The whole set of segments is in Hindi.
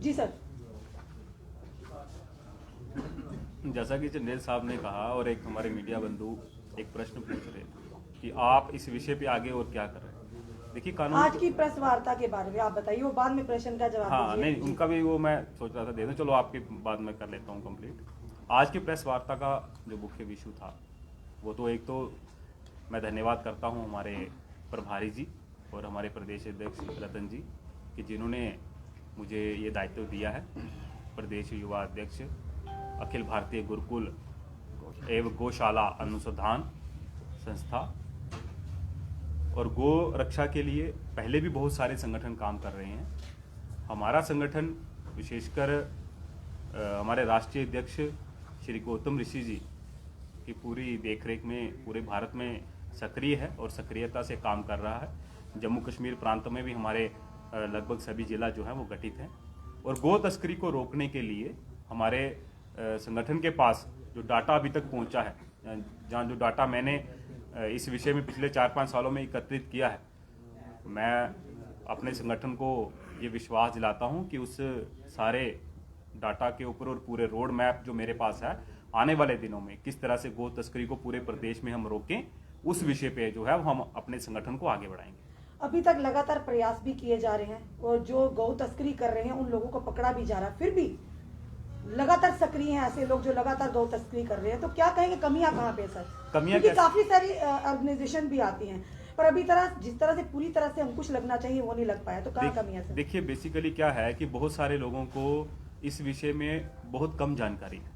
जी सर। जैसा कि चंदेल साहब ने कहा और एक हमारे मीडिया बंधु एक प्रश्न पूछ रहे थे कि आप इस विषय पे आगे और क्या कर रहे हैं। देखिए कानून आज की प्रेस वार्ता के बारे में आप बताइए, वो बाद में प्रश्न का जवाब हाँ दीजिए। नहीं उनका भी वो मैं सोच रहा था दे दूं, चलो आपके बाद में कर लेता हूँ कंप्लीट। आज की प्रेस वार्ता का जो मुख्य विषय था वो तो एक तो मैं धन्यवाद करता हूँ हमारे प्रभारी जी और हमारे प्रदेश अध्यक्ष रतन जी कि जिन्होंने मुझे ये दायित्व दिया है। प्रदेश युवा अध्यक्ष अखिल भारतीय गुरुकुल एवं गौशाला अनुसंधान संस्था और गो रक्षा के लिए पहले भी बहुत सारे संगठन काम कर रहे हैं। हमारा संगठन विशेषकर हमारे राष्ट्रीय अध्यक्ष श्री गौतम ऋषि जी की पूरी देखरेख में पूरे भारत में सक्रिय है और सक्रियता से काम कर रहा है। जम्मू कश्मीर प्रांत में भी हमारे लगभग सभी जिला जो हैं वो गठित हैं और गो तस्करी को रोकने के लिए हमारे संगठन के पास जो डाटा अभी तक पहुंचा है, जहाँ जो डाटा मैंने इस विषय में पिछले 4-5 सालों में एकत्रित किया है, मैं अपने संगठन को ये विश्वास दिलाता हूँ कि उस सारे डाटा के ऊपर और पूरे रोड मैप जो मेरे पास है आने वाले दिनों में किस तरह से गो तस्करी को पूरे प्रदेश में हम रोकें, उस विषय पे जो है हम अपने संगठन को आगे बढ़ाएंगे। अभी तक लगातार प्रयास भी किए जा रहे हैं और जो गौ तस्करी कर रहे हैं उन लोगों को पकड़ा भी जा रहा है, फिर भी लगातार सक्रिय हैं ऐसे लोग जो लगातार गौ तस्करी कर रहे हैं। तो क्या कहेंगे, कमियां कहाँ पे सर? कमियां क्योंकि काफी सारी ऑर्गेनाइजेशन भी आती हैं पर अभी जिस तरह से पूरी तरह से अंकुश लगना चाहिए वो नहीं लग पाया, तो कहाँ कमियां सर? देखिए बेसिकली क्या है कि बहुत सारे लोगों को इस विषय में बहुत कम जानकारी है।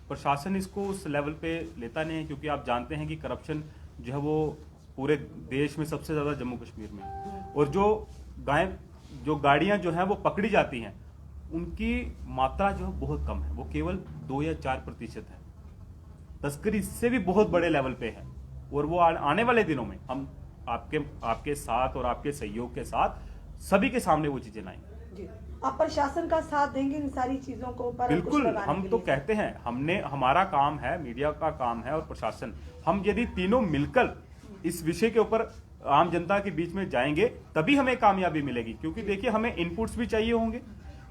प्रशासन इसको उस लेवल पे लेता नहीं है क्योंकि आप जानते हैं कि करप्शन जो है वो पूरे देश में सबसे ज़्यादा जम्मू कश्मीर में, और जो गाड़ियां जो हैं वो पकड़ी जाती हैं उनकी मात्रा जो है बहुत कम है, वो केवल 2 या 4% है। तस्करी इससे भी बहुत बड़े लेवल पे है और वो आने वाले दिनों में हम आपके साथ और आपके सहयोग के साथ सभी के सामने वो चीजें लाएंगे। आप प्रशासन का साथ देंगे इन सारी चीजों को पर बिल्कुल, हम तो कहते हैं हमारा काम है, मीडिया का काम है और प्रशासन, हम यदि तीनों मिलकर इस विषय के ऊपर आम जनता के बीच में जाएंगे तभी हमें कामयाबी मिलेगी। क्योंकि देखिए हमें इनपुट्स भी चाहिए होंगे,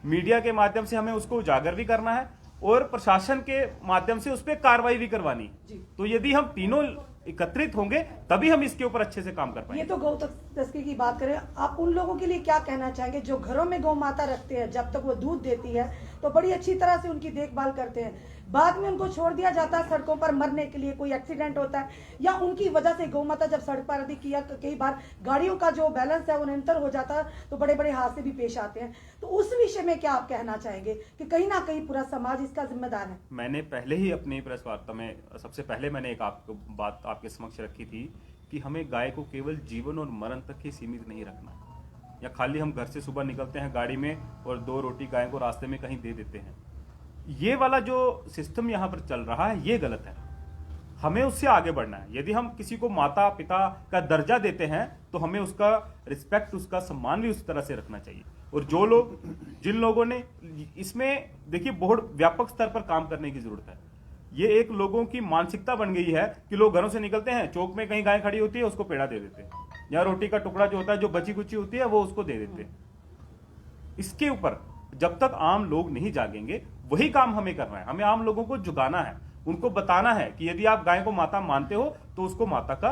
मीडिया के माध्यम से हमें उसको उजागर भी करना है और प्रशासन के माध्यम से उस पर कार्रवाई भी करवानी है। तो यदि हम तीनों एकत्रित होंगे तभी हम इसके ऊपर अच्छे से काम कर पाएंगे। ये तो गौ तस्करी की बात करें, आप उन लोगों के लिए क्या कहना चाहेंगे जो घरों में गौ माता रखते हैं, जब तक वो दूध देती है तो बड़ी अच्छी तरह से उनकी देखभाल करते हैं, बाद में उनको छोड़ दिया जाता है सड़कों पर मरने के लिए, कोई एक्सीडेंट होता है या उनकी वजह से गौ माता जब सड़क पर अधिक किया कई बार गाड़ियों का जो बैलेंस है वो निरंतर हो जाता है तो बड़े बड़े हादसे भी पेश आते हैं। तो उस विषय में क्या आप कहना चाहेंगे कि कहीं ना कहीं पूरा समाज इसका जिम्मेदार है? मैंने पहले ही अपनी प्रेस वार्ता में सबसे पहले मैंने एक बात आपके समक्ष रखी थी कि हमें गाय को केवल जीवन और मरण तक ही सीमित नहीं रखना, या खाली हम घर से सुबह निकलते हैं गाड़ी में और 2 रोटी गाय को रास्ते में कहीं दे देते हैं। ये वाला जो सिस्टम यहाँ पर चल रहा है ये गलत है, हमें उससे आगे बढ़ना है। यदि हम किसी को माता पिता का दर्जा देते हैं तो हमें उसका रिस्पेक्ट, उसका सम्मान भी उस तरह से रखना चाहिए। और जिन लोगों ने इसमें देखिए बहुत व्यापक स्तर पर काम करने की जरूरत है। ये एक लोगों की मानसिकता बन गई है कि लोग घरों से निकलते हैं, चौक में कहीं गाय खड़ी होती है उसको पेड़ा दे देते हैं, या रोटी का टुकड़ा जो होता है जो बची कुची होती है वो उसको दे देते हैं। इसके ऊपर जब तक आम लोग नहीं जागेंगे वही काम हमें करना है। हमें आम लोगों को जुगाना है, उनको बताना है कि यदि आप गाय को माता मानते हो तो उसको माता का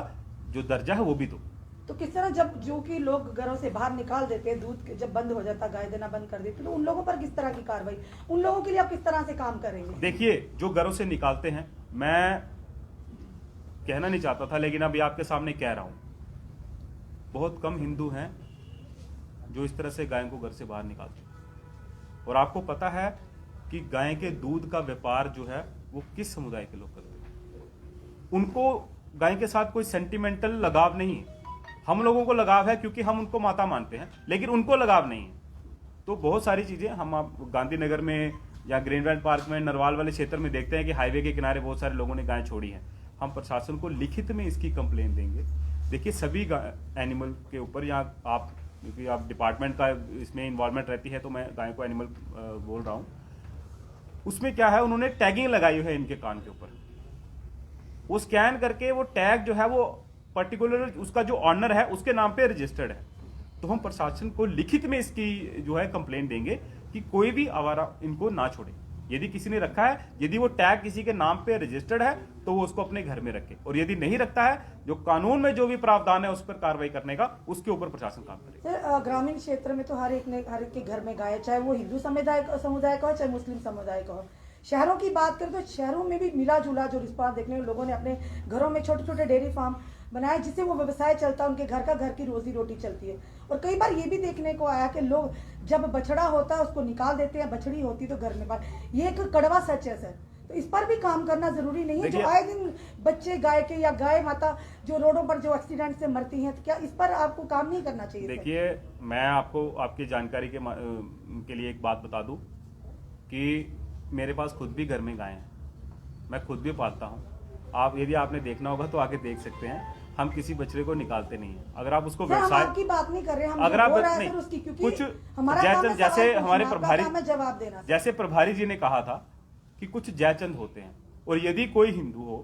जो दर्जा है वो भी दो। तो किस तरह जब जो कि लोग घरों से बाहर निकाल देते हैं, दूध जब बंद हो जाता, गाय देना बंद कर देते, तो उन लोगों पर किस तरह की कार्रवाई, उन लोगों के लिए आप किस तरह से काम करेंगे? देखिए जो घरों से निकालते हैं, मैं कहना नहीं चाहता था लेकिन अभी आपके सामने कह रहा हूं, बहुत कम हिंदू हैं जो इस तरह से गाय को घर से बाहर निकालते हैं। और आपको पता है कि गाय के दूध का व्यापार जो है वो किस समुदाय के लोग करते हैं। उनको गाय के साथ कोई सेंटिमेंटल लगाव नहीं है, हम लोगों को लगाव है क्योंकि हम उनको माता मानते हैं, लेकिन उनको लगाव नहीं है। तो बहुत सारी चीजें हम गांधीनगर में या ग्रीनलैंड पार्क में, नरवाल वाले क्षेत्र में देखते हैं कि हाईवे के किनारे बहुत सारे लोगों ने गाय छोड़ी है। हम प्रशासन को लिखित में इसकी कंप्लेन देंगे। देखिए सभी एनिमल के ऊपर, या आप क्योंकि आप डिपार्टमेंट का इसमें इन्वॉल्वमेंट रहती है तो मैं गाय को एनिमल बोल रहा हूँ, उसमें क्या है उन्होंने टैगिंग लगाई हुई है इनके कान के ऊपर, वो स्कैन करके वो टैग जो है वो पर्टिकुलर उसका जो ऑनर है उसके नाम पे रजिस्टर्ड है। तो हम प्रशासन को लिखित में इसकी जो है कंप्लेंट देंगे कि कोई भी आवारा इनको ना छोड़े। यदि किसी ने रखा है, यदि वो टैग किसी के नाम पे रजिस्टर्ड है तो वो उसको अपने घर में रखे, और यदि नहीं रखता है, जो कानून में जो भी प्रावधान है उस पर कार्रवाई करने का, उसके ऊपर प्रशासन काम करे। सर, ग्रामीण क्षेत्र में तो हर एक के घर में गाय, चाहे वो हिंदू समुदाय का हो चाहे मुस्लिम समुदाय का हो। शहरों की बात करें तो शहरों में भी मिला जुला जो रिस्पॉन्स देखने में, लोगों ने अपने घरों में छोटे छोटे डेयरी फार्म बनाए जिससे वो व्यवसाय चलता है, उनके घर की रोजी रोटी चलती है। और कई बार ये भी देखने को आया कि लोग जब बछड़ा होता है उसको निकाल देते हैं, बछड़ी होती तो घर में बाहर। ये एक कड़वा सच है सर, तो इस पर भी काम करना जरूरी नहीं है। जो आए दिन बच्चे गाय के या गाय माता जो रोडों पर जो एक्सीडेंट से मरती हैं, तो क्या इस पर आपको काम नहीं करना चाहिए? देखिए, मैं आपको आपकी जानकारी के लिए एक बात बता दूं कि मेरे पास खुद भी घर में गाय हैं, मैं खुद भी पालता हूं। आप यदि आपने देखना होगा तो आके देख सकते हैं, हम किसी बछड़े को निकालते नहीं है। अगर आप उसको व्यवसाय, आपकी बात नहीं कर रहे, हम अगर आप नहीं, उसकी, क्योंकि कुछ जैसे हमारे प्रभारी, जवाब देना, जैसे प्रभारी जी ने कहा था कि कुछ जयचंद होते हैं, और यदि कोई हिंदू हो,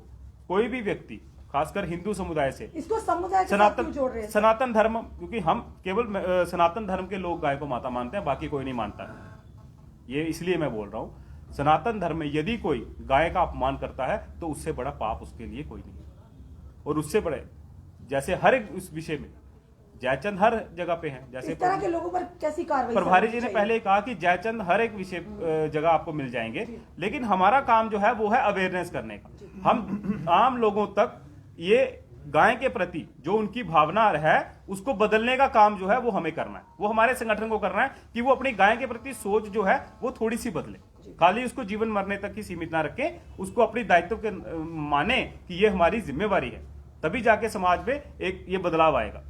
कोई भी व्यक्ति, खासकर हिंदू समुदाय से, इसको समुदाय के साथ क्यों जोड़ रहे हैं? सनातन धर्म, क्योंकि हम केवल सनातन धर्म के लोग गाय को माता मानते हैं, बाकी कोई नहीं मानता है। ये इसलिए मैं बोल रहा हूं, सनातन धर्म में यदि कोई गाय का अपमान करता है तो उससे बड़ा पाप उसके लिए कोई नहीं है। और उससे बड़े, जैसे हर एक उस विषय में जयचंद हर जगह पे हैं, जैसे इस तरह के लोगों पर कैसी कार्रवाई? प्रभारी जी ने पहले कहा कि जयचंद हर एक विषय जगह आपको मिल जाएंगे, लेकिन हमारा काम जो है वो है अवेयरनेस करने का। हम आम लोगों तक ये गाय के प्रति जो उनकी भावना है उसको बदलने का काम जो है वो हमें करना है, वो हमारे संगठन को करना है कि वो अपनी गाय के प्रति सोच जो है वो थोड़ी सी बदले। खाली उसको जीवन मरने तक ही सीमित ना रखें, उसको अपनी दायित्व के माने कि ये हमारी जिम्मेवारी है, तभी जाके समाज में एक ये बदलाव आएगा।